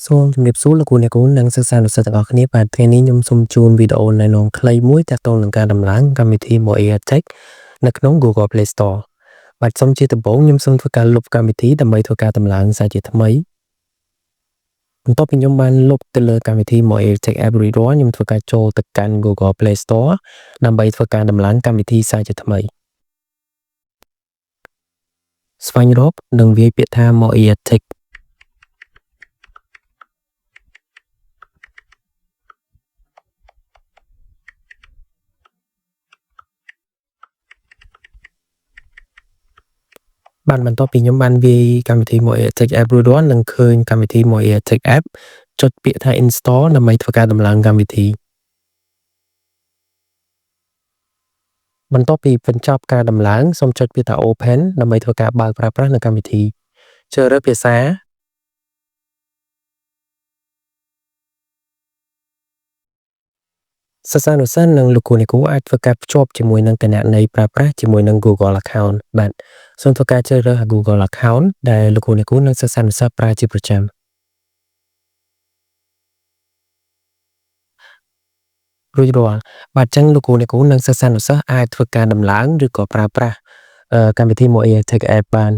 សូមជំរាបសួរលោកគ្រូអ្នកគ្រូនិងសិស្សានុសិស្សទាំងអស់គ្នាបាទថ្ងៃនេះខ្ញុំសូមជូនវីដេអូណែនាំខ្លីមួយទាក់ទងនឹងការដំឡើងកម្មវិធី Moai Tech នៅក្នុង Google Play Store បាទសូមជាដំបូងខ្ញុំសូមធ្វើការលុបកម្មវិធីដើម្បីធ្វើការដំឡើងសារជាថ្មីបន្ទាប់ពីខ្ញុំបានលុបទៅលើកម្មវិធី Moai Tech App រួចរាល់ខ្ញុំធ្វើការចូលទៅកាន់ Google Play Store ដើម្បីធ្វើការដំឡើងកម្មវិធីសារជាថ្មីស្វែងរកនិងវាយពាក្យថា Moai Techបានបន្ទាប់ពីខ្ញុំបានវាយកម្មវិធី Moai Tech App រួចរាល់នឹងឃើញកម្មវិធី Moai Tech App ចុចពាក្យថា Install ដើម្បីធ្វើការដំឡើងកម្មវិធីបន្ទាប់ពីបញ្ចប់ការដំឡើងសូមចុចពាក្យថា Open ដើម្បីធ្វើការបើកប្រើប្រាស់នៅកម្មវិធីជ្រើសរើសភាសាសិស្សានុសិស្សនិងលោកគ្រូអ្នកគ្រូអាចធ្វើការភ្ជាប់ជាមួយនឹងគណនីប្រើប្រាស់ជាមួយនឹង Google Account បាទសូមធ្វើការជ្រើសរើស Google Account ដែលលោកគ្រូអ្នកគ្រូនិងសិស្សានុសិស្សប្រើជាប្រចាំរួចរាល់បាទអញ្ចឹងលោកគ្រូអ្នកគ្រូនិងសិស្សានុសិស្សអាចធ្វើការដំឡើងឬក៏ប្រើប្រាស់កម្មវិធី Moai Tech App បាន